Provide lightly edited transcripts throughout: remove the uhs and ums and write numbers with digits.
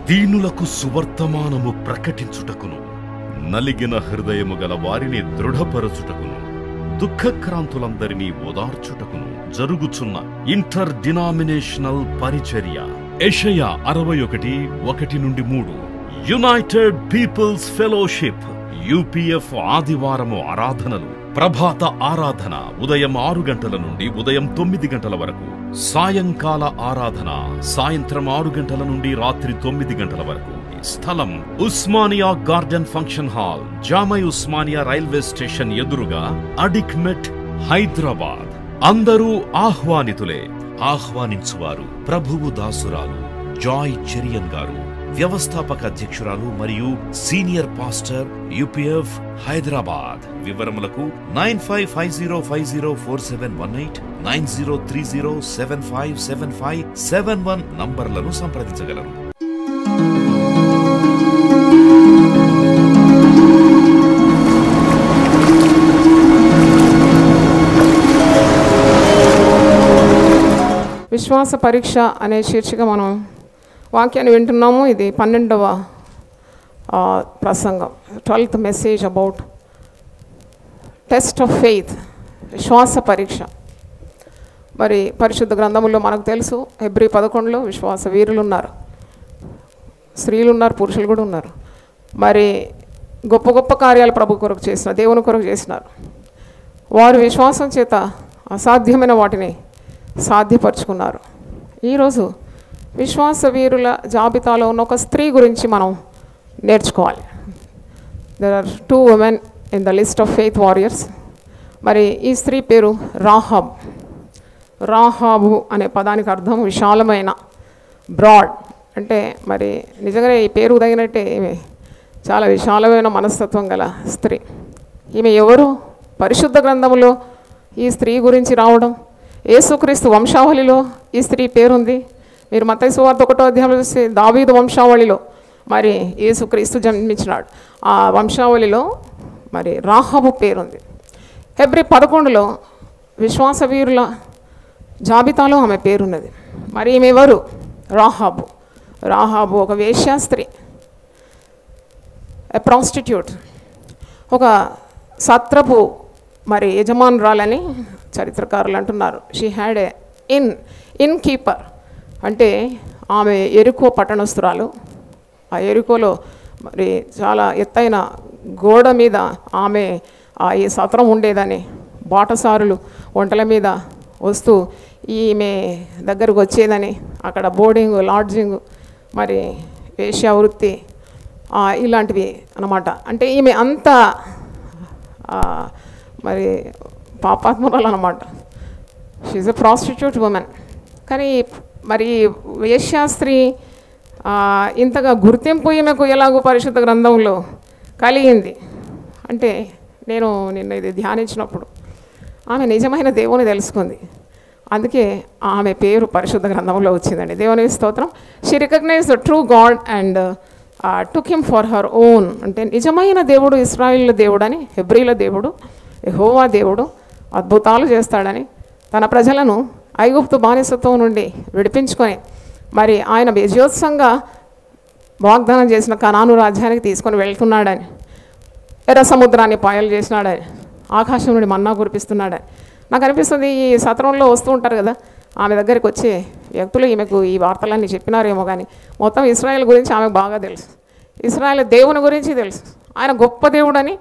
దీనులకు సువర్తమానము ప్రకటించుటకును, నలిగిన హృదయము గల వారిని దృఢపరచుటకును, దుఃఖక్రాంతులందరినీ ఓదార్చుటకును జరుగుచున్న ఇంటర్ డినామినేషనల్ పరిచర్య. యెషయా 61:1-3. యునైటెడ్ పీపుల్స్ ఫెలోషిప్ యూపీఎఫ్ ఆదివారము ఆరాధనలు. ప్రభాత ఆరాధన ఉదయం 6 గంటల నుండి ఉదయం 9 గంటల వరకు. సాయంకాల ఆరాధన సాయంత్రం 6 గంటల నుండి రాత్రి 9 గంటల వరకు. స్థలం Osmania garden function hall, జామై Osmania railway station ఎదురుగా, అడిక్మెట్, హైదరాబాద్. అందరూ ఆహ్వానితులే. ఆహ్వానించువారు ప్రభువు దాసురాలు జాయ్ చెరియన్ గారు, వ్యవస్థాపక అధ్యక్షురాలు మరియు సీనియర్ పాస్టర్ యూపీఎఫ్ హైదరాబాద్. వివరములకు 9550504718, 9030757571 నంబర్లను సంప్రదించగలరు. విశ్వాస పరీక్ష అనే శీర్షిక మనం వాక్యాన్ని వింటున్నాము. ఇది 12వ ప్రసంగం, 12th message about test of faith, విశ్వాస పరీక్ష. మరి పరిశుద్ధ గ్రంథములో మనకు తెలుసు, హెబ్రీ 11లో విశ్వాస వీరులు ఉన్నారు, స్త్రీలు ఉన్నారు, పురుషులు కూడా ఉన్నారు. మరి గొప్ప గొప్ప కార్యాలు ప్రభు కొరకు చేసినారు, దేవుని కొరకు చేసినారు. వారు విశ్వాసం చేత అసాధ్యమైన వాటిని సాధ్యపరుచుకున్నారు. ఈరోజు విశ్వాస వీరుల జాబితాలో ఉన్న ఒక స్త్రీ గురించి మనం నేర్చుకోవాలి. There are 2 women in the list of faith warriors. మరి ఈ స్త్రీ పేరు రాహాబ్. రాహాబు అనే పదానికి అర్థం విశాలమైన, బ్రాడ్. అంటే మరి నిజంగానే ఈ పేరు తగినట్టే ఈమె చాలా విశాలమైన మనస్తత్వం గల స్త్రీ. ఈమె ఎవరు? పరిశుద్ధ గ్రంథములో ఈ స్త్రీ గురించి రావడం, యేసుక్రీస్తు వంశావళిలో ఈ స్త్రీ పేరుంది. మీరు మత్తయి సువార్త 1వ అధ్యాయంలో చూస్తే దావీదు వంశావళిలో మరి యేసుక్రీస్తు జన్మించినాడు. ఆ వంశావళిలో మరి రాహాబు పేరుంది. హెబ్రీ 11లో విశ్వాస వీరుల జాబితాలో ఆమె పేరున్నది. మరి ఈమె ఎవరు? రాహాబు. రాహాబు ఒక వేశ్యాస్త్రీ, ఎ ప్రాస్టిట్యూట్, ఒక సత్రపు మరి యజమానురాలని చరిత్రకారులు అంటున్నారు. She had a in keeper. అంటే ఆమె ఎరికో పట్టణస్తురాలు. ఆ ఎరికోలో మరి చాలా ఎత్తైన గోడ మీద ఆమె ఈ సత్రం ఉండేదని బాటసారులు ఒంటల మీద వస్తూ ఈమె దగ్గరకు వచ్చేదని, అక్కడ బోర్డింగ్, లాడ్జింగ్, మరి వేశ్యావృత్తి ఇలాంటివి అన్నమాట. అంటే ఈమె అంత మరి పాపాత్మురాలు అన్నమాట. She a prostitute woman. కానీ మరి వేశ్యాస్త్రీ ఇంతగా గుర్తింపు ఈమెకు ఎలాగో పరిశుద్ధ గ్రంథంలో కలిగింది అంటే, నేను నిన్న ఇది ధ్యానించినప్పుడు ఆమె నిజమైన దేవుని తెలుసుకుంది. అందుకే ఆమె పేరు పరిశుద్ధ గ్రంథంలో వచ్చిందండి. దేవుని స్తోత్రం. She recognize the true God and took him for her own. అంటే నిజమైన దేవుడు ఇశ్రాయేలు దేవుడు అని, హెబ్రీల దేవుడు, యెహోవా దేవుడు అద్భుతాలు చేస్తాడని, తన ప్రజలను ఐగుప్తు బానిసత్వం నుండి విడిపించుకొని మరి ఆయన విజయోత్సవంగా వాగ్దానం చేసిన కనాను రాజ్యానికి తీసుకొని వెళ్తున్నాడని, ఎర్ర సముద్రాన్ని పాయలు చేసినాడని, ఆకాశం నుండి మన్నా కురిపిస్తున్నాడని. నాకు అనిపిస్తుంది ఈ సత్రంలో వస్తూ ఉంటారు కదా, ఆమె దగ్గరికి వచ్చే వ్యక్తులు ఈమెకు ఈ వార్తలన్నీ చెప్పినారేమో, కానీ మొత్తం ఇశ్రాయేల్ గురించి ఆమెకు బాగా తెలుసు. ఇశ్రాయేల్ దేవుని గురించి తెలుసు. ఆయన గొప్ప దేవుడని,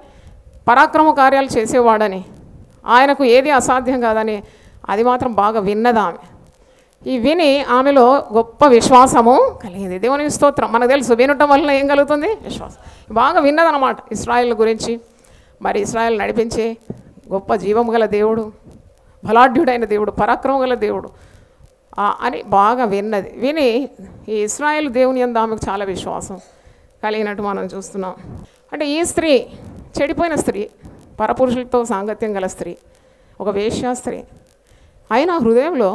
పరాక్రమ కార్యాలు చేసేవాడని, ఆయనకు ఏది అసాధ్యం కాదని అది మాత్రం బాగా విన్నది ఆమె. ఈ విని ఆమెలో గొప్ప విశ్వాసము కలిగింది. దేవునికి స్తోత్రం. మనకు తెలుసు వినటం వలన ఏం కలుగుతుంది? విశ్వాసం. బాగా విన్నదన్నమాట ఇశ్రాయేల్ గురించి. మరి ఇశ్రాయేల్ నడిపించే గొప్ప జీవము గల దేవుడు, బలాఢ్యుడైన దేవుడు, పరాక్రమం గల దేవుడు అని బాగా విన్నది. విని ఈ ఇశ్రాయేల్ దేవుని యందు ఆమెకు చాలా విశ్వాసం కలిగినట్టు మనం చూస్తున్నాం. అంటే ఈ స్త్రీ చెడిపోయిన స్త్రీ, పరపురుషులతో సాంగత్యం గల స్త్రీ, ఒక వేశ్యా స్త్రీ. అయినా హృదయంలో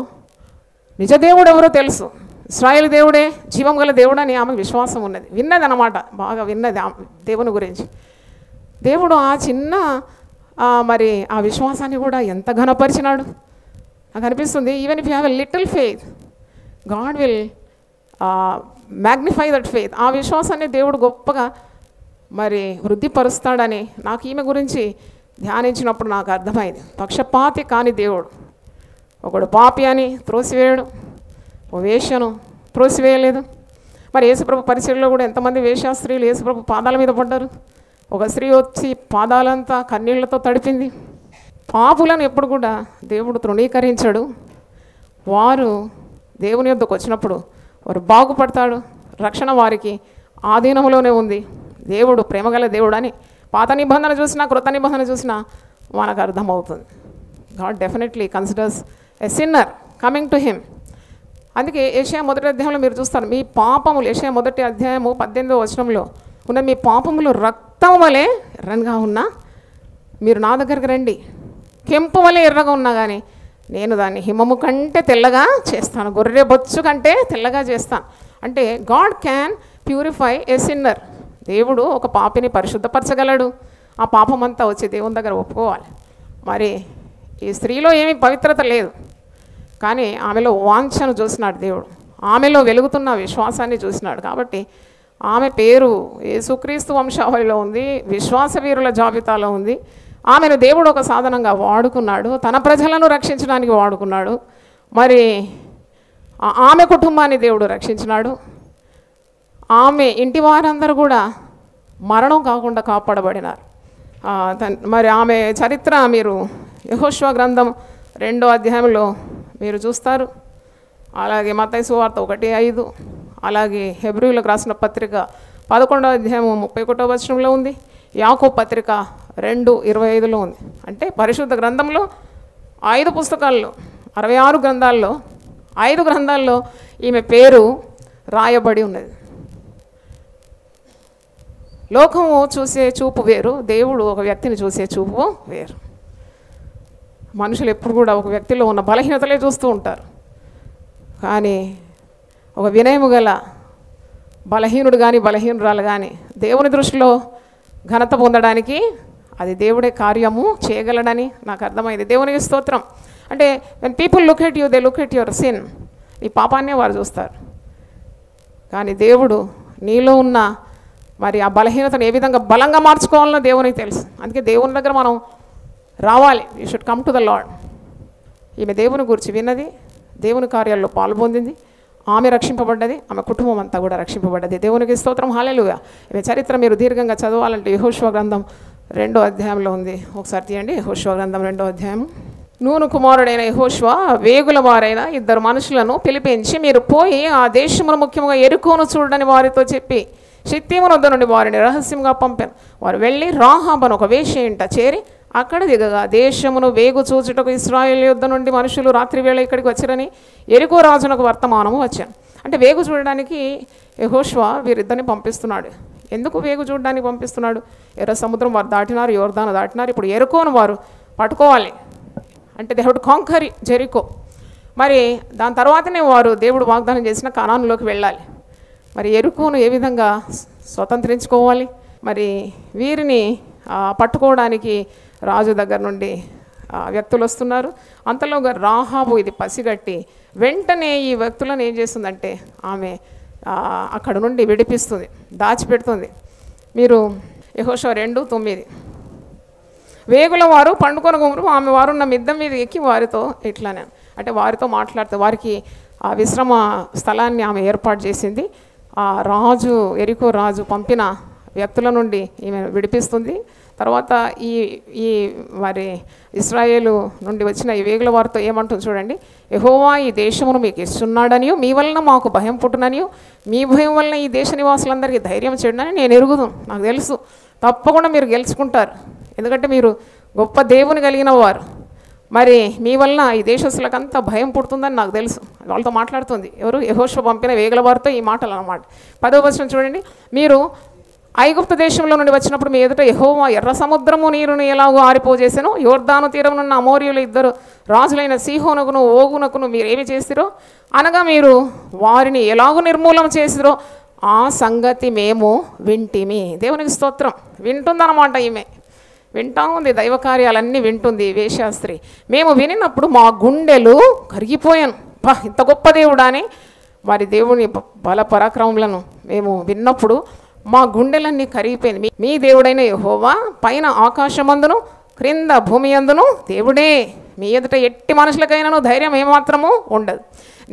నిజదేవుడు ఎవరో తెలుసు, ఇశ్రాయేల్ దేవుడే జీవం గల దేవుడు అని ఆమెకు విశ్వాసం ఉన్నది. విన్నది అన్నమాట, బాగా విన్నది దేవుని గురించి. దేవుడు ఆ చిన్న మరి ఆ విశ్వాసాన్ని కూడా ఎంత ఘనపరిచినాడు. నాకు అనిపిస్తుంది, even if you have a little faith, God will magnify that faith. ఆ విశ్వాసాన్ని దేవుడు గొప్పగా మరి వృద్ధిపరుస్తాడని నాకు ఈమె గురించి ధ్యానించినప్పుడు నాకు అర్థమైంది. పక్షపాతి కాని దేవుడు. ఒకడు పాపి అని త్రోసివేయడు, ఓ వేశ్యను త్రోసివేయలేదు. మరి యేసుప్రభు పరిచర్యలో కూడా ఎంతమంది వేశ్యా స్త్రీలు యేసుప్రభు పాదాల మీద పడ్డారు. ఒక స్త్రీ వచ్చి పాదాలంతా కన్నీళ్లతో తడిపింది. పాపులను ఎప్పుడు కూడా దేవుడు తృణీకరించడు. వారు దేవుని యొద్దకు వచ్చినప్పుడు వారు బాగుపడతాడు. రక్షణ వారికి ఆధీనంలోనే ఉంది. దేవుడు ప్రేమగల దేవుడు అని పాత నిబంధన చూసినా కృత నిబంధన చూసినా మనకు అర్థమవుతుంది. God definitely considers a sinner coming to him. అందుకే యెషయా 1వ అధ్యాయంలో మీరు చూస్తారు, మీ పాపములు, యెషయా 1వ అధ్యాయము 18వ వచనంలో ఉన్న మీ పాపములు రక్తం వలె ఎర్రగా ఉన్నా మీరు నా దగ్గరికి రండి, కెంపు వలె ఎర్రగా ఉన్నా కానీ నేను దాన్ని హిమము కంటే తెల్లగా చేస్తాను, గొర్రె బొచ్చు కంటే తెల్లగా చేస్తాను. అంటే God can purify A sinner. దేవుడు ఒక పాపిని పరిశుద్ధపరచగలడు. ఆ పాపం అంతా వచ్చి దేవుని దగ్గర ఒప్పుకోవాలి. మరి ఈ స్త్రీలో ఏమీ పవిత్రత లేదు, కానీ ఆమెలో వాంఛను చూసినాడు దేవుడు. ఆమెలో వెలుగుతున్న విశ్వాసాన్ని చూసినాడు. కాబట్టి ఆమె పేరు యేసుక్రీస్తు వంశావళిలో ఉంది, విశ్వాస వీరుల జాబితాలో ఉంది. ఆమెను దేవుడు ఒక సాధనంగా వాడుకున్నాడు, తన ప్రజలను రక్షించడానికి వాడుకున్నాడు. మరి ఆమె కుటుంబాన్ని దేవుడు రక్షించినాడు. ఆమె ఇంటి వారందరూ కూడా మరణం కాకుండా కాపాడబడినారు. మరి ఆమె చరిత్ర మీరు యెహోషువ గ్రంథం 2వ అధ్యాయంలో మీరు చూస్తారు. అలాగే మత్తయి సువార్త 1:5, అలాగే హెబ్రీయులకు రాసిన పత్రిక 11వ అధ్యాయం 31వ వచనంలో ఉంది. యాకోబు పత్రిక 2:25లో ఉంది. అంటే పరిశుద్ధ గ్రంథంలో 5 పుస్తకాల్లో 66 గ్రంథాల్లో 5 గ్రంథాల్లో ఈమె పేరు రాయబడి ఉన్నది. లోకము చూసే చూపు వేరు, దేవుడు ఒక వ్యక్తిని చూసే చూపు వేరు. మనుషులు ఎప్పుడు కూడా ఒక వ్యక్తిలో ఉన్న బలహీనతలే చూస్తూ ఉంటారు. కానీ ఒక వినయము గల బలహీనుడు కానీ బలహీనురాలు కానీ దేవుని దృష్టిలో ఘనత పొందడానికి అది దేవుడే కార్యము చేయగలడని నాకు అర్థమైంది. దేవునికి స్తోత్రం. అంటే when people look at you, they look at your sin. ఈ పాపాన్నే వారు చూస్తారు. కానీ దేవుడు నీలో ఉన్న మరి ఆ బలహీనతను ఏ విధంగా బలంగా మార్చుకోవాలనో దేవునికి తెలుసు. అందుకే దేవుని దగ్గర మనం రావాలి. You should come to the lord. ఈమె దేవుని గురించి విన్నది, దేవుని కార్యాల్లో పాల్పొందింది, ఆమె రక్షింపబడ్డది, ఆమె కుటుంబం అంతా కూడా రక్షింపబడ్డది. దేవునికి స్తోత్రం, హల్లెలూయా. ఈమె చరిత్ర మీరు దీర్ఘంగా చదవాలంటే యెహోషువ గ్రంథం 2వ అధ్యాయంలో ఉంది. ఒకసారి తీయండి. యెహోషువ గ్రంథం 2వ అధ్యాయం. నూను కుమారుడైన యెహోషువ వేగుల వారైన 2 మనుషులను పిలిపించి, మీరు పోయి ఆ దేశమును ముఖ్యంగా యెరికోను చూడని వారితో చెప్పి షిత్తీము వద్ద నుండి వారిని రహస్యంగా పంపాను. వారు వెళ్ళి రాహాబను ఒక వేశ్య ఇంట చేరి అక్కడ దిగగా దేశమును వేగు చూచుటకు ఇశ్రాయేలు యుద్ధ నుండి మనుషులు రాత్రి వేళ ఇక్కడికి వచ్చారని యెరికో రాజునకు వర్తమానము వచ్చాను. అంటే వేగు చూడడానికి యెహోషువ వీరిద్దరిని పంపిస్తున్నాడు. ఎందుకు వేగు చూడడానికి పంపిస్తున్నాడు? ఎర్ర సముద్రం వారు దాటినారు, యోర్దాను దాటినారు. ఇప్పుడు యెరికోను వారు పట్టుకోవాలి. అంటే they have to conquer Jericho. మరి దాని తర్వాతనే వారు దేవుడు వాగ్దానం చేసిన కనానులోకి వెళ్ళాలి. మరి యెరికోను ఏ విధంగా స్వతంత్రించుకోవాలి? మరి వీరిని పట్టుకోవడానికి రాజు దగ్గర నుండి వ్యక్తులు వస్తున్నారు. అంతలో రాహాబు ఇది పసిగట్టి వెంటనే ఈ వ్యక్తులను ఏం చేస్తుందంటే ఆమె అక్కడ నుండి విడిపిస్తుంది, దాచిపెడుతుంది. మీరు యెహోషువ 2:9 వేగుల వారు పండుకొన గుంపురు ఆమె వారున్న మిద్దం మీద ఎక్కి వారితో ఇట్లానే అంటే వారితో మాట్లాడుతూ వారికి ఆ విశ్రమ స్థలాన్ని ఆమె ఏర్పాటు చేసింది. ఆ రాజు యెరికో రాజు పంపిన వ్యక్తుల నుండి ఈమె విడిపిస్తుంది. తర్వాత ఈ మరి ఇశ్రాయేలు నుండి వచ్చిన ఈ వేగుల వారితో ఏమంటుంది చూడండి. యెహోవా ఈ దేశమును మీకు ఇస్తున్నాడనియో, మీ వలన మాకు భయం పుట్టుననియో, మీ భయం వలన ఈ దేశ నివాసులందరికీ ధైర్యం చేయడని నేను ఎరుగుదు. నాకు తెలుసు తప్పకుండా మీరు గెలుచుకుంటారు, ఎందుకంటే మీరు గొప్ప దేవుని కలిగిన వారు. మరి మీ వలన ఈ దేశస్తులకంతా భయం పుడుతుందని నాకు తెలుసు. వాళ్ళతో మాట్లాడుతుంది ఎవరు? యెహోషువ పంపిన వేగుల వారితో ఈ మాటలు అన్నమాట. 10వ వచనం చూడండి. మీరు ఐగుప్తు దేశంలో నుండి వచ్చినప్పుడు మీ ఎదుట యెహోవా ఎర్ర సముద్రము నీరును ఎలాగో ఆరిపోజేసాను, యోర్దాను తీరమునున్న అమోరీయులు 2 రాజులైన సీహోనుకును ఓగునకును మీరేమి చేసిరో అనగా మీరు వారిని ఎలాగో నిర్మూలన చేసిరో ఆ సంగతి మేము వింటిమి. దేవునికి స్తోత్రం. వింటుందన్నమాట. ఈమె వింటా ఉంది, దైవ కార్యాలన్నీ వింటుంది వేశ్యాస్త్రీ. మేము వినినప్పుడు మా గుండెలు కరిగిపోయాను. ఇంత గొప్ప దేవుడా అని మరి దేవుని బల పరాక్రమములను మేము విన్నప్పుడు మా గుండెలన్నీ కరిగిపోయింది. మీ దేవుడైన యెహోవా పైన ఆకాశమందును క్రింద భూమి అందును దేవుడే. మీ ఎదుట ఎట్టి మనుషులకైనాను ధైర్యం ఏమాత్రము ఉండదు.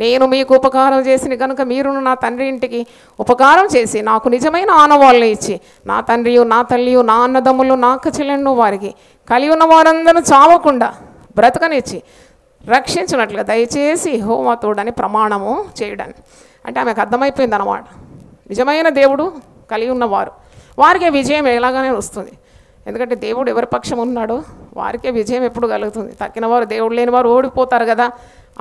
నేను మీకు ఉపకారం చేసిన కనుక మీరును నా తండ్రి ఇంటికి ఉపకారం చేసి నాకు నిజమైన ఆనవాళ్ళని ఇచ్చి నా తండ్రియు నా తల్లియు నా అన్నదమ్ములు నా అక్కచెల్లెళ్ళు వారికి కలిగి ఉన్న వారందరూ చావకుండా బ్రతకనిచ్చి రక్షించినట్లుగా దయచేసి యెహోవా తోడని ప్రమాణము చేయడానికి. అంటే ఆమెకు అర్థమైపోయింది అన్నమాట. నిజమైన దేవుడు కలిగి ఉన్నవారు వారికే విజయం ఎలాగానే వస్తుంది. ఎందుకంటే దేవుడు ఎవరి పక్షం ఉన్నాడో వారికే విజయం ఎప్పుడు కలుగుతుంది. తక్కిన వారు దేవుడు లేని వారు ఓడిపోతారు కదా.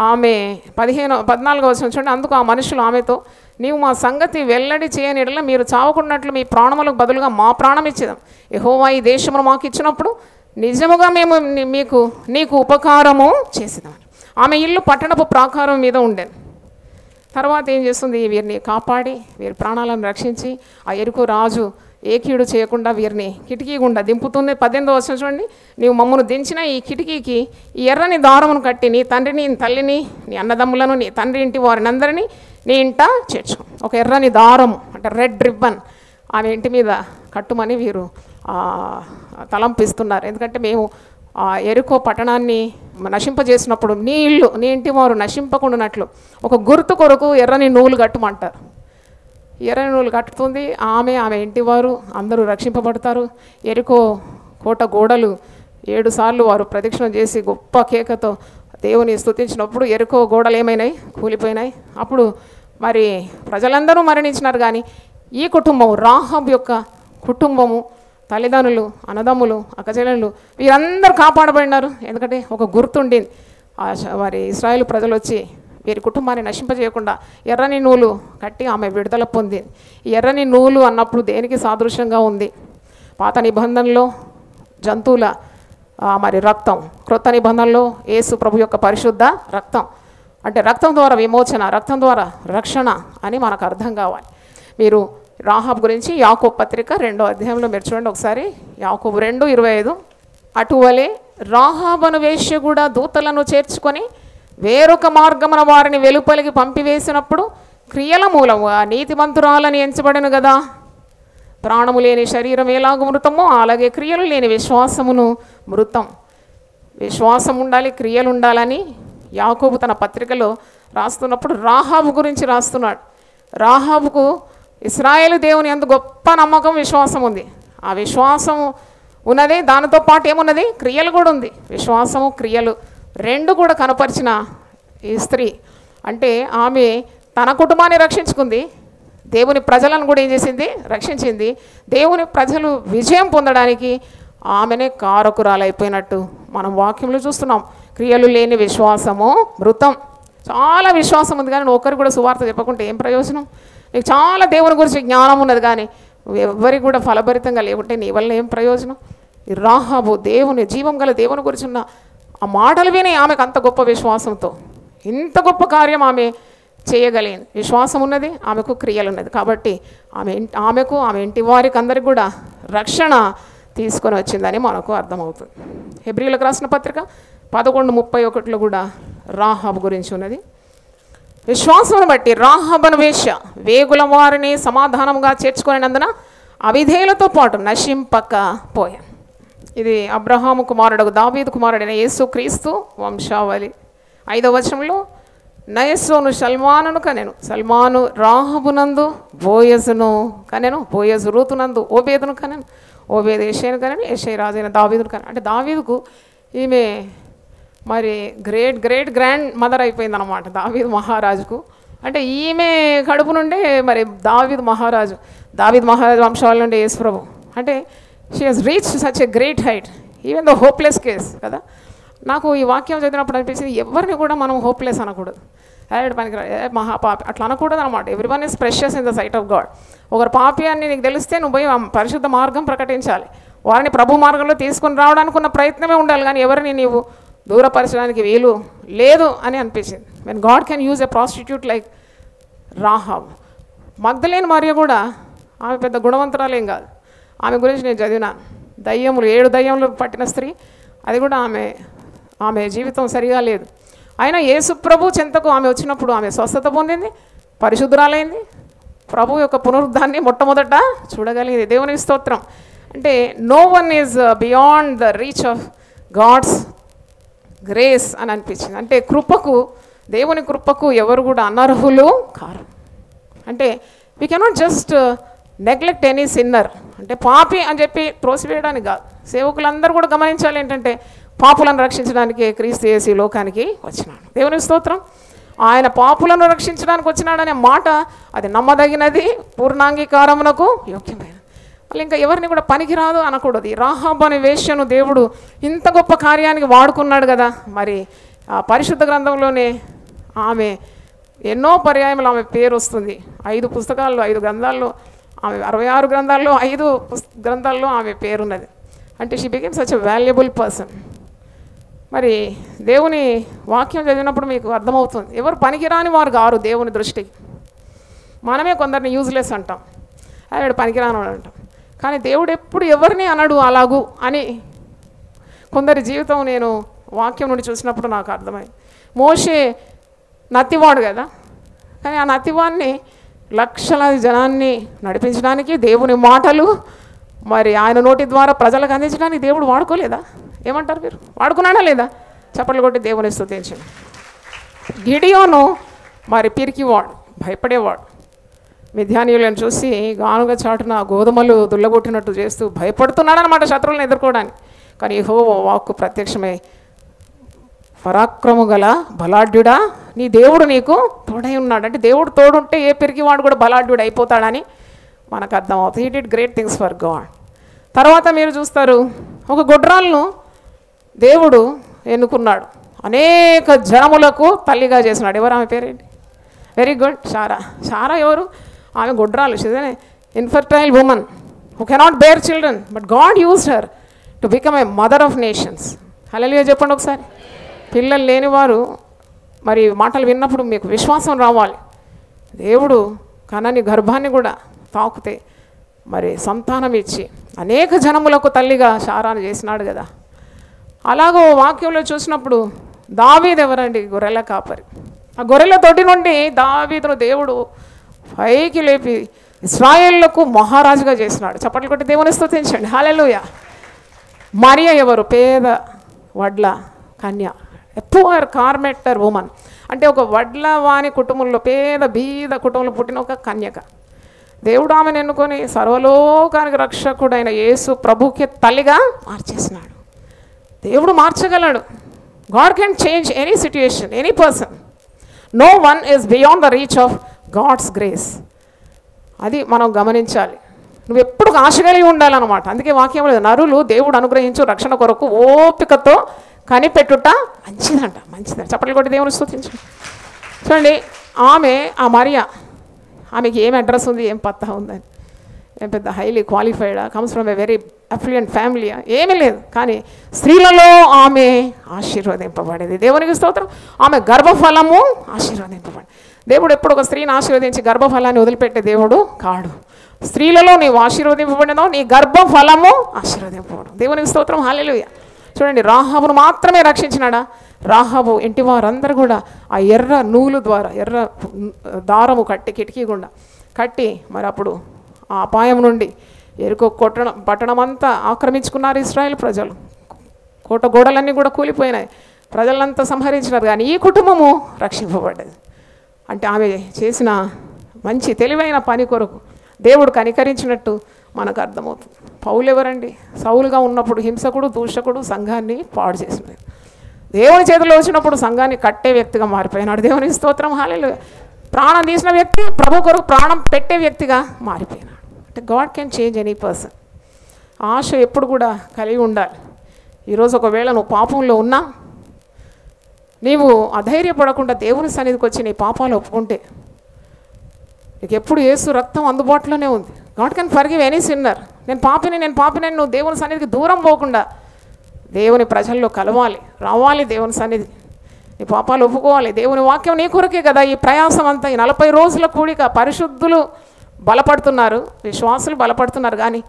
ఆమె 14వ వచనం చూడండి. అందుకు ఆ మనుషులు ఆమెతో, నీవు మా సంగతి వెల్లడి చేయని యెడల మీరు చావకున్నట్లు మీ ప్రాణములకు బదులుగా మా ప్రాణం ఇచ్చేదాం. యెహోవా ఈ దేశమును మాకు ఇచ్చినప్పుడు నిజముగా మేము నీకు ఉపకారము చేసేదాం. ఆమె ఇల్లు పట్టణపు ప్రాకారం మీద ఉండేది. తర్వాత ఏం చేస్తుంది, వీరిని కాపాడి వీరి ప్రాణాలను రక్షించి ఆ యెరికో రాజు ఏ కీడు చేయకుండా వీరిని కిటికీ గుండా దింపుతుంది. 18వ వచనం చూడండి. నీవు మమ్మను దించిన ఈ కిటికీకి ఈ ఎర్రని దారమును కట్టి నీ తండ్రిని నీ తల్లిని నీ అన్నదమ్ములను నీ తండ్రి ఇంటి వారిని అందరినీ నీ ఇంట చేర్చు. ఒక ఎర్రని దారము అంటే రెడ్ రిబ్బన్ ఆమె ఇంటి మీద కట్టుమని వీరు తలంపిస్తున్నారు. ఎందుకంటే మేము యెరికో పట్టణాన్ని నశింపజేసినప్పుడు నీ ఇల్లు నీ ఇంటి వారు నశింపకుండానట్లు ఒక గుర్తు కొరకు ఎర్రని నూలు కట్టమంటారు. ఎర్రని నూలు కట్టుతుంది ఆమె ఇంటివారు అందరూ రక్షింపబడతారు. యెరికో కోట గోడలు 7 సార్లు వారు ప్రదక్షిణ చేసి గొప్ప కేకతో దేవుని స్తుతించినప్పుడు యెరికో గోడలు ఏమైనాయి, కూలిపోయినాయి. అప్పుడు మరి ప్రజలందరూ మరణించినారు. కానీ ఈ కుటుంబం రాహాబ్ యొక్క కుటుంబము తల్లిదండ్రులు అన్నదమ్ములు అక్కచెల్లెళ్ళు వీరందరూ కాపాడబడినారు. ఎందుకంటే ఒక గుర్తుండింది. వారి ఇశ్రాయేలు ప్రజలు వచ్చి వీరి కుటుంబాన్ని నశింపజేయకుండా ఎర్రని నూలు కట్టి ఆమె విడుదల పొందింది. ఈ ఎర్రని నూలు అన్నప్పుడు దేనికి సాదృశ్యంగా ఉంది? పాత నిబంధనలో జంతువుల మరి రక్తం, క్రొత్త నిబంధనలో యేసు ప్రభు యొక్క పరిశుద్ధ రక్తం. అంటే రక్తం ద్వారా విమోచన, రక్తం ద్వారా రక్షణ అని మనకు అర్థం కావాలి. మీరు రాహాబ్ గురించి యాకోబు పత్రిక 2వ అధ్యాయంలో మీరు చూడండి ఒకసారి. యాకోబు 2:25. అటువలే రాహాబను వేశ్య కూడా దూతలను చేర్చుకొని వేరొక మార్గమున వారిని వెలుపలికి పంపివేసినప్పుడు క్రియల మూలముగా నీతిమంతురాలని ఎంచబడను కదా. ప్రాణము లేని శరీరం ఎలాగ మృతమో అలాగే క్రియలు లేని విశ్వాసమును మృతం. విశ్వాసం ఉండాలి, క్రియలు ఉండాలని యాకోబు తన పత్రికలో రాస్తున్నప్పుడు రాహాబు గురించి రాస్తున్నాడు. రాహాబుకు ఇశ్రాయేలు దేవుని యందు గొప్ప నమ్మకం విశ్వాసం ఉంది. ఆ విశ్వాసం ఉన్నది, దానితో పాటు ఏమున్నది, క్రియలు కూడా ఉంది. విశ్వాసము క్రియలు రెండు కూడా కనపరిచిన ఈ స్త్రీ అంటే ఆమె తన కుటుంబాన్ని రక్షించుకుంది, దేవుని ప్రజలను కూడా ఏం చేసింది, రక్షించింది. దేవుని ప్రజలు విజయం పొందడానికి ఆమెనే కారకురాలైపోయినట్టు మనం వాక్యంలో చూస్తున్నాం. క్రియలు లేని విశ్వాసము మృతం. చాలా విశ్వాసం ఉంది కానీ ఒకరికి కూడా సువార్త చెప్పకుంటే ఏం ప్రయోజనం? నీకు చాలా దేవుని గురించి జ్ఞానం ఉన్నది కానీ ఎవరికి కూడా ఫలభరితంగా లేకుంటే నీ వల్ల ఏం ప్రయోజనం? ఈ రాహాబు దేవుని జీవం గల దేవుని గురించి ఉన్న ఆ మాటలు విని ఆమెకు అంత గొప్ప విశ్వాసంతో ఇంత గొప్ప కార్యం ఆమె చేయగలిగింది. విశ్వాసం ఉన్నది, ఆమెకు క్రియలు ఉన్నది. కాబట్టి ఆమెకు ఆమె ఇంటి వారికి అందరికి కూడా రక్షణ తీసుకొని వచ్చిందని మనకు అర్థమవుతుంది. హెబ్రీయులకు రాసిన పత్రిక 11:31 కూడా రాహాబు గురించి ఉన్నది. విశ్వాసమును బట్టి రాహాబను వేశ్య వేగుల వారిని సమాధానంగా చేర్చుకునేందున అవిధేయులతో పాటు నశింపకపోయాను. ఇది అబ్రహాము కుమారుడు దావీదు కుమారుడైన యేసు క్రీస్తు వంశావళి. 5వ వచనంలో నయస్సోను సల్మానును కనెను, సల్మాను రాహబునందు బోయజును కనెను, బోయజు రూతునందు ఓబేదును కనెను, ఓబేదు యెషైను కనెను, యెషై రాజైన దావీదును కనెను. అంటే దావీదుకు ఈమె మరి గ్రేట్ గ్రాండ్ మదర్ అయిపోయింది అన్నమాట దావీదు మహారాజుకు. అంటే ఈమె కడుపు నుండే మరి దావీదు మహారాజు వంశాల నుండి యేసు ప్రభు. అంటే she has reach such a great height even the hopeless case కదా. నాకు ఈ వాక్యం చదివినప్పుడు అనిపించింది ఎవరిని కూడా మనం హోప్లెస్ అనకూడదు, పనికి మహాపాపి అట్లా అనకూడదు అనమాట. Everyone is precious in the sight of God. ఒకరు పాపి అని నీకు తెలిస్తే నువ్వు పోయి పరిశుద్ధ మార్గం ప్రకటించాలి, వారిని ప్రభు మార్గంలో తీసుకొని రావడానికి ఉన్న ప్రయత్నమే ఉండాలి. కానీ ఎవరిని నీవు దూరపరచడానికి వీలు లేదు అని అనిపించింది. When God can use a prostitute like Rahab. Magdalene మరియ కూడా ఆమె పెద్ద గుణవంతురాలేం కాదు. ఆమె గురించి నేను చదివినాను. 7 దయ్యములు పట్టిన స్త్రీ, అది కూడా ఆమె జీవితం సరిగా లేదు. అయినా యేసు ప్రభు చెంతకు ఆమె వచ్చినప్పుడు ఆమె స్వస్థత పొందింది, పరిశుద్ధురాలైంది, ప్రభు యొక్క పునరుద్ధాన్ని మొట్టమొదట చూడగలిగింది. దేవునికి స్తోత్రం. అంటే no one is beyond the reach of God's grace అని అనిపించింది. అంటే కృపకు, దేవుని కృపకు ఎవరు కూడా అనర్హులు కారు. అంటే we cannot just neglect any sinner. అంటే పాపి అని చెప్పి త్రోసివేయడానికి కాదు. సేవకులందరూ కూడా గమనించాలి ఏంటంటే పాపులను రక్షించడానికి క్రీస్తు యేసు ఈ లోకానికి వచ్చినాడు. దేవునికి స్తోత్రం. ఆయన పాపులను రక్షించడానికి వచ్చినాడనే మాట అది నమ్మదగినది, పూర్ణాంగీకారమునకు యోగ్యమైనది. మళ్ళీ ఇంకా ఎవరిని కూడా పనికిరాదు అనకూడదు. ఈ రాహాబు అనే వేశ్యను దేవుడు ఇంత గొప్ప కార్యానికి వాడుకున్నాడు కదా. మరి ఆ పరిశుద్ధ గ్రంథంలోనే ఆమె ఎన్నో పర్యాయములు ఆమె పేరు వస్తుంది. 5 పుస్తకాల్లో 5 గ్రంథాల్లో ఆమె 66 గ్రంథాల్లో 5 గ్రంథాల్లో ఆమె పేరున్నది. అంటే she became such a valuable person. మరి దేవుని వాక్యం చదివినప్పుడు మీకు అర్థమవుతుంది ఎవరు పనికిరాని వారు కారు దేవుని దృష్టికి. మనమే కొందరిని యూజ్లెస్ అంటాం, ఆవిడ పనికిరాని వాడు అంటాం. కానీ దేవుడు ఎప్పుడు ఎవరిని అనడు అలాగూ అని కొందరి జీవితం నేను వాక్యం నుండి చూసినప్పుడు నాకు అర్థమైంది. మోషే నత్తివాడు కదా, కానీ ఆ నత్తివాడిని లక్షలాది జనాన్ని నడిపించడానికి దేవుని మాటలు మరి ఆయన నోటి ద్వారా ప్రజలకు అందించడానికి దేవుడు వాడుకోలేదా? ఏమంటారు మీరు? వాడుకున్నాడా లేదా? చప్పట్లు కొట్టి దేవుని స్తుతించండి. గిడియోను మరి పిరికివాడు, భయపడేవాడు. మిద్యానీయులను చూసి గానుగ చాటున గోధుమలు దుల్లగొట్టినట్టు చేస్తూ భయపడుతున్నాడనమాట శత్రువులను ఎదుర్కోవడానికి. కానీ యెహోవా వాక్కు ప్రత్యక్షమై, పరాక్రము గల బలాఢ్యుడా, నీ దేవుడు నీకు తోడై ఉన్నాడు. అంటే దేవుడు తోడుంటే ఏ పిరికివాడు కూడా బలాఢ్యుడు అయిపోతాడని మనకు అర్థమవుతుంది. He did great things for God. తర్వాత మీరు చూస్తారు, ఒక గొడ్రాలను దేవుడు ఎన్నుకున్నాడు, అనేక జనములకు తల్లిగా చేసినాడు. ఎవరు ఆమె పేరేంటి? వెరీ గుడ్, సారా. సారా ఎవరు? ఆమె గొడ్రాలు. She's an infertile women who cannot bear children, but God used her to become a mother of nations. Hallelujah చెప్పండి ఒకసారి. పిల్లలు లేనివారు మరి మాటలు విన్నప్పుడు మీకు విశ్వాసం రావాలి. దేవుడు కనని గర్భాన్ని కూడా తాకుతే మరి సంతానం ఇచ్చి అనేక జనములకు తల్లిగా సారాను చేసినాడు కదా. అలాగో వాక్యంలో చూసినప్పుడు దావీదు ఎవరండి? గొర్రెల కాపరి. ఆ గొర్రెల తోటి నుండి దావీదును దేవుడు పైకి లేపి ఇశ్రాయేళ్లకు మహారాజుగా చేసినాడు. చప్పట్లు కొట్టి దేవుని స్తుతించండి. హల్లెలూయా. మరియ ఎవరు? పేద వడ్ల కన్య, పూర్ కార్మెటర్ ఉమెన్. అంటే ఒక వడ్ల వాణి కుటుంబంలో, పేద బీద కుటుంబంలో పుట్టిన ఒక కన్యక. దేవుడు ఆమెను ఎన్నుకొని సర్వలోకానికి రక్షకుడైన యేసు ప్రభుకి తల్లిగా మార్చేసినాడు. దేవుడు మార్చగలడు. God can change any situation, any person. No one is beyond the reach of God's grace. అది మనం గమనించాలి. నువ్వు ఎప్పుడు ఆశ కలిగి ఉండాలన్నమాట. అందుకే వాక్యం లేదు, నరులు దేవుడు అనుగ్రహించు రక్షణ కొరకు ఓపికతో కనిపెట్టుట మంచిదంట, మంచిదంట. చప్పట్లు కొట్టి దేవుని స్తుతించండి. చూడండి, ఆమె ఆ మరియా, ఆమెకి ఏం అడ్రస్ ఉంది, ఏం పత్తా ఉందని, ఏం పెద్ద హైలీ క్వాలిఫైడా, comes from a very affluent family, ఏమీ లేదు. కానీ స్త్రీలలో ఆమె ఆశీర్వదింపబడేది. దేవునికి స్తోత్రం. ఆమె గర్భఫలము ఆశీర్వదింపబడి. దేవుడు ఎప్పుడు ఒక స్త్రీని ఆశీర్వదించి గర్భఫలాన్ని వదిలిపెట్టే దేవుడు కాడు. స్త్రీలలో నీవు ఆశీర్వదింపబడినావు, నీ గర్భఫలము ఆశీర్వదింపబడు. దేవునికి స్తోత్రం. హల్లెలూయా. చూడండి, రాహాబును మాత్రమే రక్షించినాడా? రాహాబు ఇంటి వారందరూ కూడా ఆ ఎర్ర నూలు ద్వారా, ఎర్ర దారము కట్టి, కిటికీ గుండా కట్టి, మరి అప్పుడు ఆ అపాయం నుండి ఎరుకో పట్టణం అంతా ఆక్రమించుకున్నారు ఇశ్రాయేల్ ప్రజలు. కోట గోడలన్నీ కూడా కూలిపోయినాయి, ప్రజలంతా సంహరించినారు. కానీ ఈ కుటుంబము రక్షింపబడ్డది. అంటే ఆమె చేసిన మంచి తెలివైన పని కొరకు దేవుడు కనికరించినట్టు మనకు అర్థమవుతుంది. పౌలు ఎవరండి? సౌలుగా ఉన్నప్పుడు హింసకుడు, దూషకుడు, సంఘాన్ని పాడు చేసినాడు. దేవుని చేతిలో వచ్చినప్పుడు సంఘాన్ని కట్టే వ్యక్తిగా మారిపోయినాడు. దేవుని స్తోత్రం. హల్లెలూయా. ప్రాణం తీసిన వ్యక్తి ప్రభు కొరకు ప్రాణం పెట్టే వ్యక్తిగా మారిపోయినాడు. అంటే God can change any person. ఆశ ఎప్పుడు కూడా కలిగి ఉండాలి. ఈరోజు ఒకవేళ నువ్వు పాపంలో ఉన్నా, నీవు అధైర్యపడకుండా దేవుని సన్నిధికి వచ్చి నీ పాపాలు ఒప్పుకుంటే, నీకు ఎప్పుడు యేసు రక్తం అందుబాటులోనే ఉంది. God can forgive any sinner. నేను పాపిని నువ్వు దేవుని సన్నిధికి దూరం పోకుండా దేవుని ప్రజల్లో కలవాలి, రావాలి దేవుని సన్నిధి, నీ పాపాలు ఒప్పుకోవాలి. దేవుని వాక్యం నీ కొరకే కదా ఈ ప్రయాసం అంతా. ఈ 40 రోజుల కూడిక పరిశుద్ధులు బలపడుతున్నారు, విశ్వాసులు బలపడుతున్నారు. కానీ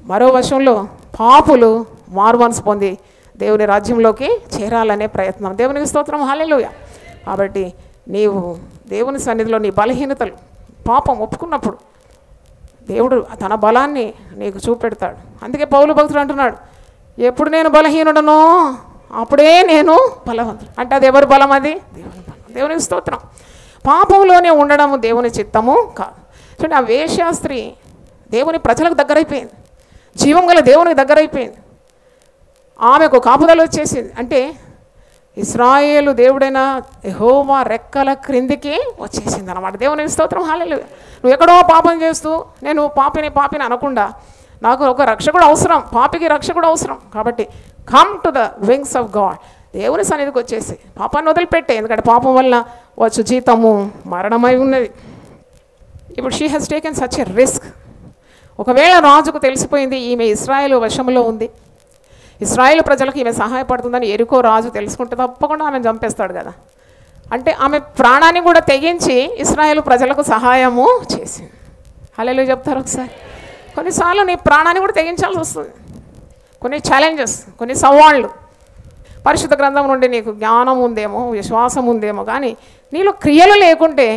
మరో వశంలో పాపులు మారుమనసు పొంది దేవుని రాజ్యంలోకి చేరాలనే ప్రయత్నం. దేవునికి స్తోత్రం. హల్లెలూయా. కాబట్టి నీవు దేవుని సన్నిధిలో నీ బలహీనతలు పాపం ఒప్పుకున్నప్పుడు దేవుడు తన బలాన్ని నీకు చూపెడతాడు. అందుకే పౌలు భక్తుడు అంటున్నాడు, ఎప్పుడు నేను బలహీనుడనో అప్పుడే నేను బలవంతుడు. అంటే అది ఎవరి బలం? అది దేవుని బలం. దేవునికి స్తోత్రం. పాపంలోనే ఉండడం దేవుని చిత్తము కాదు. చూడండి, ఆ వేశ్యాస్త్రీ దేవుని ప్రజలకు దగ్గరైపోయింది, జీవం గల దేవునికి దగ్గరైపోయింది. ఆమెకు కాపుదల వచ్చేసింది. అంటే ఇశ్రాయేలు దేవుడైన యెహోవా రెక్కల క్రిందికి వచ్చేసింది అన్నమాట. దేవునికి స్తోత్రం. హల్లెలూయా. నువ్వు ఎక్కడో పాపం చేస్తూ నేను పాపిని అనకుండా నాకు ఒక రక్షకుడు అవసరం, పాపికి రక్షకుడు అవసరం. కాబట్టి come to the wings of God. దేవుని సన్నిధికి వచ్చేసి పాపాన్ని వదిలిపెట్టే. ఎందుకంటే పాపం వల్ల వచ్చు జీతము మరణమై ఉన్నది. ఇప్పుడు she has taken such a risk. ఒకవేళ రాజుకు తెలిసిపోయింది ఈమె ఇశ్రాయేలు వశంలో ఉంది, ఇశ్రాయేలు ప్రజలకు ఈమె సహాయపడుతుందని ఎరికో రాజు తెలుసుకుంటే తప్పకుండా ఆమెను చంపేస్తాడు కదా. అంటే ఆమె ప్రాణాన్ని కూడా తెగించి ఇశ్రాయేలు ప్రజలకు సహాయము చేసింది. హల్లెలూయా చెప్తారు ఒకసారి. కొన్నిసార్లు నీ ప్రాణాన్ని కూడా తెగించాల్సి వస్తుంది. కొన్ని ఛాలెంజెస్, కొన్ని సవాళ్ళు. పరిశుద్ధ గ్రంథం నుండి నీకు జ్ఞానం ఉందేమో, విశ్వాసం ఉందేమో, కానీ నీలో క్రియలు లేకుంటే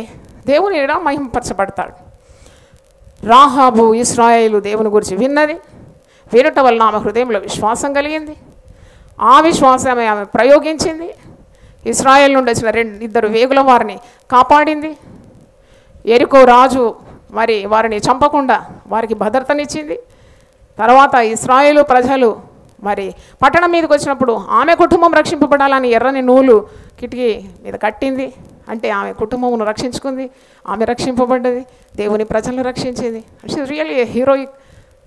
దేవుని ఎడ మహిమపరచబడతాడు. రాహాబు ఇశ్రాయేలు దేవుని గురించి విన్నది, వినటం వలన ఆమె హృదయంలో విశ్వాసం కలిగింది. ఆ విశ్వాసమే ఆమె ప్రయోగించింది. ఇశ్రాయేల్ నుండి వచ్చిన ఇద్దరు వేగుల వారిని కాపాడింది. ఎరికో రాజు మరి వారిని చంపకుండా వారికి భద్రతనిచ్చింది. తర్వాత ఇశ్రాయేలు ప్రజలు మరి పట్టణం మీదకి వచ్చినప్పుడు ఆమె కుటుంబం రక్షింపబడాలని ఎర్రని నూలు కిటికీ మీద కట్టింది. అంటే ఆమె కుటుంబమును రక్షించుకుంది, ఆమె రక్షింపబడ్డది, దేవుని ప్రజలను రక్షించింది. She is really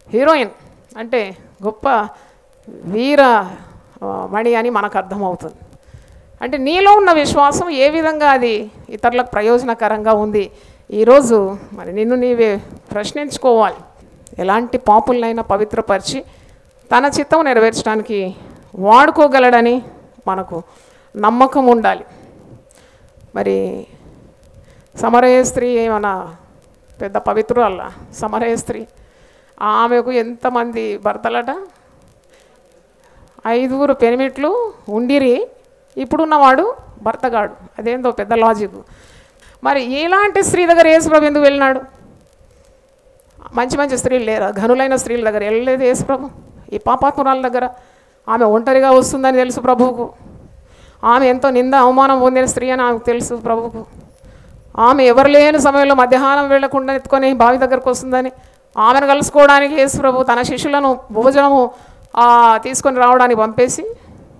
heroine. అంటే గొప్ప వీర మణి అని మనకు అర్థమవుతుంది. అంటే నీలో ఉన్న విశ్వాసం ఏ విధంగా అది ఇతరులకు ప్రయోజనకరంగా ఉంది. ఈరోజు మరి నిన్ను నీవే ప్రశ్నించుకోవాలి. ఎలాంటి పాపులనైనా పవిత్రపరిచి తన చిత్తం నెరవేర్చడానికి వాడుకోగలడని మనకు నమ్మకం ఉండాలి. మరి సమరయ స్త్రీ ఏమన్నా పెద్ద పవిత్రురాల? సమరయ స్త్రీ, ఆమెకు ఎంతమంది భర్తలట? 5 పెనిమిట్లు ఉండిరి, ఇప్పుడున్నవాడు భర్తగాడు. అదేందో పెద్ద లాజిక్. మరి ఇలాంటి స్త్రీ దగ్గర యేసుప్రభు ఎందుకు వెళ్ళినాడు? మంచి మంచి స్త్రీలు లేరా? ఘనులైన స్త్రీల దగ్గర వెళ్ళలేదు యేసుప్రభు. ఈ పాపాత్మురాల దగ్గర ఆమె ఒంటరిగా వస్తుందని తెలుసు ప్రభువుకు. ఆమె ఎంతో నింద అవమానం పొందిన స్త్రీ అని ఆమెకు తెలుసు ప్రభువుకు. ఆమె ఎవరు లేని సమయంలో మధ్యాహ్నం వెళ్లకుండా ఎత్తుకొని బావి దగ్గరకు వస్తుందని ఆమెను కలుసుకోవడానికి యేసుప్రభు తన శిష్యులను భోజనము తీసుకొని రావడానికి పంపేసి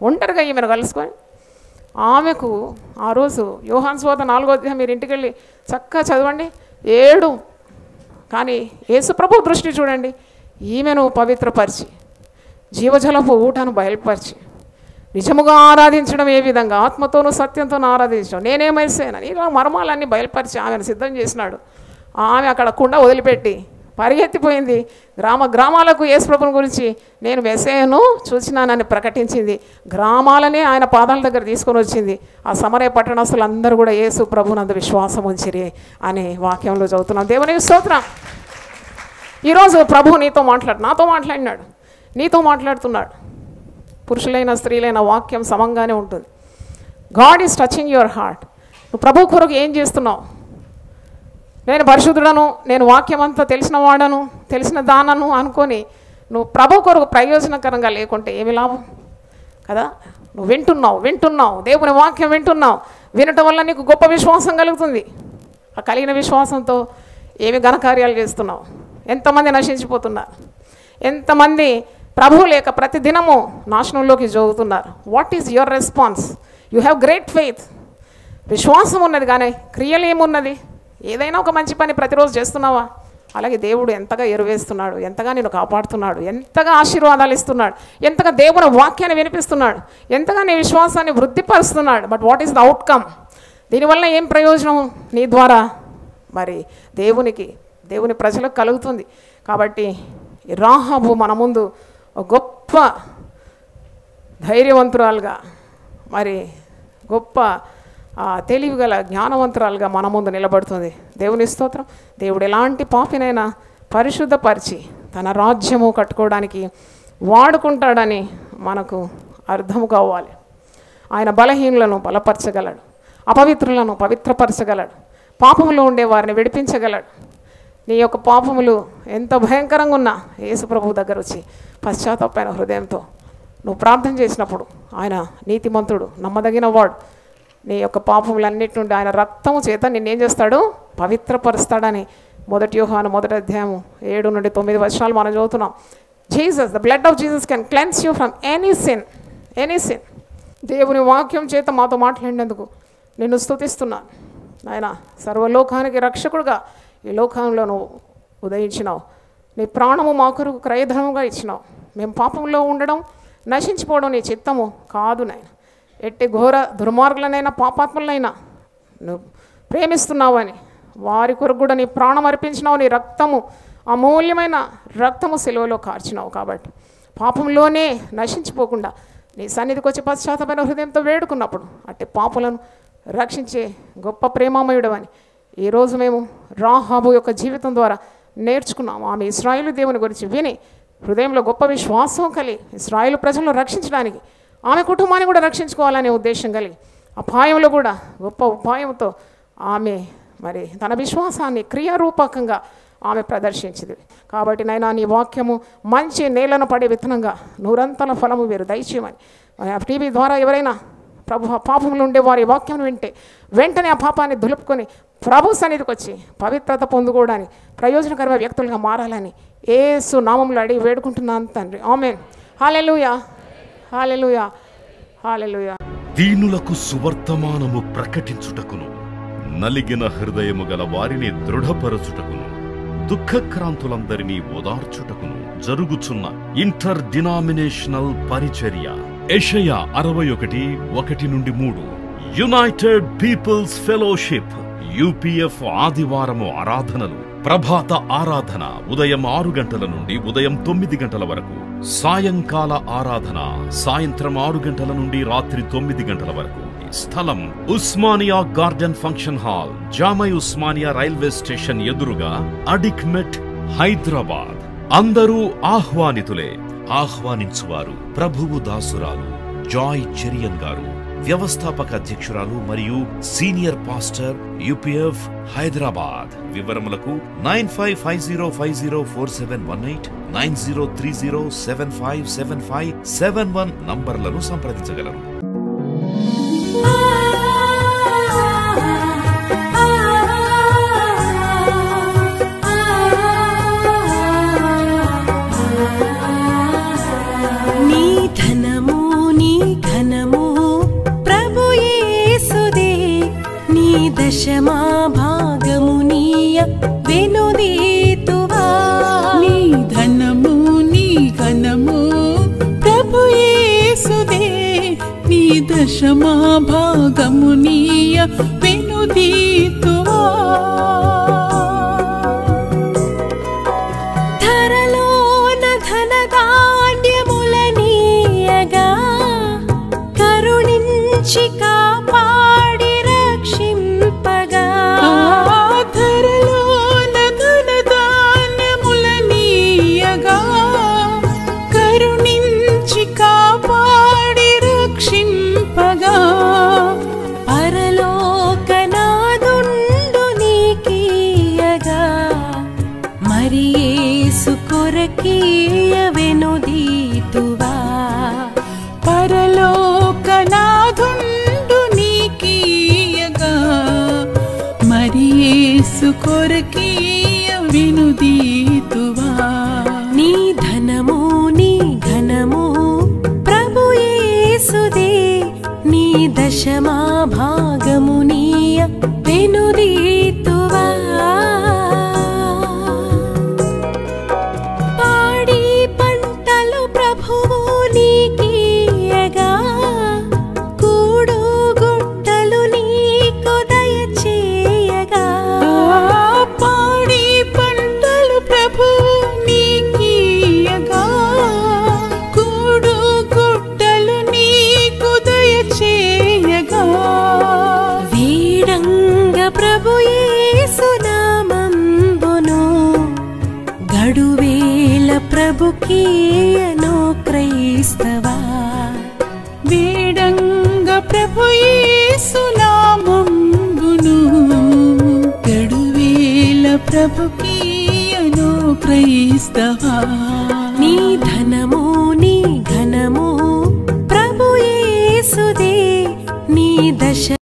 ఒంటరిగా ఈమెను కలుసుకొని ఆమెకు ఆ రోజు యోహాను సువార్త 4వ అధ్యాయం మీరు ఇంటికి వెళ్ళి చక్కగా చదవండి 7. కానీ యేసుప్రభు దృష్టి చూడండి, ఈమెను పవిత్రపరిచి జీవజలపు ఊటను బయలుపరిచి నిజముగా ఆరాధించడం ఏ విధంగా, ఆత్మతోనూ సత్యంతోనూ ఆరాధించడం, నేనే మెస్సీయనని ఇలా మర్మాలన్నీ బయలుపరిచి ఆమెను సిద్ధం చేసినాడు. ఆమె అక్కడ కుండ వదిలిపెట్టి పరిగెత్తిపోయింది. గ్రామాలకు యేసుప్రభుని గురించి నేను మెస్సీయను చూసినానని ప్రకటించింది. గ్రామాలనే ఆయన పాదాల దగ్గర తీసుకొని వచ్చింది. ఆ సమరయ పట్టణస్తులు అందరూ కూడా యేసు ప్రభునందు విశ్వాసం ఉంచిరి అనే వాక్యంలో చదువుతున్నాం. దేవునికి స్తోత్రం. ఈరోజు ప్రభు నాతో మాట్లాడినాడు, నీతో మాట్లాడుతున్నాడు. పురుషులైన స్త్రీలైన వాక్యం సమంగానే ఉంటుంది. God is touching your heart. నువ్వు ప్రభు కొరకు ఏం చేస్తున్నావు? నేను పరిశుద్ధుడను, నేను వాక్యం అంతా తెలిసిన వాడను, తెలిసిన దానను అనుకొని నువ్వు ప్రభు కొరకు ప్రయోజనకరంగా లేకుంటే ఏమి లాభం కదా? నువ్వు వింటున్నావు, దేవుని వాక్యం వింటున్నావు. వినటం వల్ల నీకు గొప్ప విశ్వాసం కలుగుతుంది. ఆ కలిగిన విశ్వాసంతో ఏమి ఘనకార్యాలు చేస్తున్నావు? ఎంతమంది నశించిపోతున్నారు, ఎంతమంది ప్రభు లేక ప్రతిదినము నాశనంలోకి జోగుతున్నారు. What is your response? You have great faith. విశ్వాసం ఉన్నది కానీ క్రియలు ఏమున్నది? ఏదైనా ఒక మంచి పని ప్రతిరోజు చేస్తున్నావా? అలాగే దేవుడు ఎంతగా ఎరువేస్తున్నాడు, ఎంతగా నేను కాపాడుతున్నాడు, ఎంతగా ఆశీర్వాదాలు ఇస్తున్నాడు, ఎంతగా దేవుని వాక్యాన్ని వినిపిస్తున్నాడు, ఎంతగా నీ విశ్వాసాన్ని వృద్ధిపరుస్తున్నాడు. But what is the outcome? దీనివల్ల ఏం ప్రయోజనం నీ ద్వారా? మరి దేవుని ప్రజలకు కలుగుతుంది. కాబట్టి రాహాబు మన ముందు ఒక గొప్ప ధైర్యవంతురాలుగా, మరి గొప్ప తెలివిగల జ్ఞానవంతురాలుగా మన ముందు నిలబడుతుంది. దేవుని స్తోత్రం. దేవుడు ఎలాంటి పాపినైనా పరిశుద్ధపరిచి తన రాజ్యము కట్టుకోవడానికి వాడుకుంటాడని మనకు అర్థం కావాలి. ఆయన బలహీనులను బలపరచగలడు, అపవిత్రులను పవిత్రపరచగలడు, పాపములో ఉండే వారిని విడిపించగలడు. నీ యొక్క పాపములు ఎంత భయంకరంగా ఉన్నా యేసు ప్రభువు దగ్గర వచ్చి పశ్చాత్తాపమైన హృదయంతో నువ్వు ప్రార్థన చేసినప్పుడు ఆయన నీతిమంతుడు, నమ్మదగిన వాడు. నీ యొక్క పాపములన్నిటి నుండి ఆయన రక్తము చేత నిన్నేం చేస్తాడు? పవిత్రపరుస్తాడని 1 యోహాను 1వ అధ్యాయము 7 నుండి 9 వచనాలు మనం చదువుతున్నాం. Jesus, the blood of Jesus can cleanse you from any sin. దేవుని వాక్యం చేత మాతో మాట్లాడినందుకు నిన్ను స్తుతిస్తున్నాను. ఆయన సర్వలోకానికి రక్షకుడుగా ఈ లోకంలో నువ్వు ఉదయించినావు. నీ ప్రాణము మా కొరకు క్రయధనముగా ఇచ్చినావు. మేము పాపంలో ఉండడం, నశించిపోవడం నీ చిత్తము కాదు నాయన. ఎట్టి ఘోర దుర్మార్గులనైనా పాపాత్ములనైనా నువ్వు ప్రేమిస్తున్నావని వారి కొరకు కూడా నీ ప్రాణం అర్పించినావు. నీ రక్తము, అమూల్యమైన రక్తము సిలువలో కార్చినావు. కాబట్టి పాపంలోనే నశించిపోకుండా నీ సన్నిధికి వచ్చి పశ్చాత్తాపమైన హృదయంతో వేడుకున్నప్పుడు అట్టి పాపులను రక్షించే గొప్ప ప్రేమామయుడవని ఈరోజు మేము రాహాబు యొక్క జీవితం ద్వారా నేర్చుకున్నాము. ఆమె ఇశ్రాయేలు దేవుని గురించి విని హృదయంలో గొప్ప విశ్వాసం కలిగి ఇశ్రాయేలు ప్రజలను రక్షించడానికి, ఆమె కుటుంబాన్ని కూడా రక్షించుకోవాలనే ఉద్దేశం కలిగి అపాయంలో కూడా గొప్ప ఉపాయంతో ఆమె మరి తన విశ్వాసాన్ని క్రియారూపకంగా ఆమె ప్రదర్శించింది. కాబట్టి నైనా నీ వాక్యము మంచి నేలను పడే విత్తనంగా నూరంతల ఫలము వీరు దయచేయమని టీవీ ద్వారా ఎవరైనా ప్రభు పాపములు ఉండే వారి వాక్యం వింటే వెంటనే ఆ పాపాన్ని దులుపుకొని ప్రభు సన్నిధికి వచ్చి పవిత్రత పొందుకోవడానికి ప్రయోజనకరమైన వ్యక్తులుగా మారాలని యేసు నామములో అడిగి వేడుకుంటున్నాను తండ్రి. ఆమేన్. హల్లెలూయా, హల్లెలూయా, హల్లెలూయా. దీనులకు సువర్తమానము ప్రకటించుటకును, నలిగిన హృదయము గల వారిని దృఢపరచుటకును, దుఃఖక్రాంతులందరినీ ఓదార్చుటకును జరుగుచున్న ఇంటర్ డినామినేషనల్ పరిచర్య. యెషయా 61:1-3. యునైటెడ్ పీపుల్స్ ఫెలోషిప్ UPF ఆదివారము ఆరాధనలు. ప్రభాత ఆరాధన ఉదయం 6 గంటల నుండి ఉదయం 9 గంటల వరకు. సాయంకాల ఆరాధన సాయంత్రం 6 గంటల నుండి రాత్రి 9 గంటల వరకు. స్థలం Osmania garden function hall, జామై Osmania railway station ఎదురుగా, అడిక్మెట్, హైదరాబాద్. అందరూ ఆహ్వానితులే. ఆహ్వానించువారు ప్రభువు దాసురాలు జాయ్ చెరియన్ గారు, వ్యవస్థాపక అధ్యక్షురాలు మరియు సీనియర్ పాస్టర్ UPF హైదరాబాద్. వివరములకు 9550504718, 9030757571 నంబర్లను సంప్రదించగలరు. దశమా భాగమునీయ వెనుదీతువా. నీ ధనము నీ ఘనము ప్రభు యేసుదే, నీ దశమా భాగమునీయ వెనుదీతువా. ధరలోన ధనధాన్యములనీయగా కరుణించి కాపాడి కొరకీయ వెనుదీతువా. పరలోకనాథుండు నీకీయగా మరి యేసు కొరకీయ వెనుదీతువా. నీ ధనము నీ ఘనము ప్రభు యేసుదే, నీ దశమా భాగమునీయ వెనుదీతువా. ప్రభుకీయను క్రైస్తవా. వేడంగ ప్రభు యేసు నామంబును గడువేల ప్రభుకీయను క్రైస్తవా నీ ధనము నీ ఘనము ప్రభు యేసుదే నీ దశ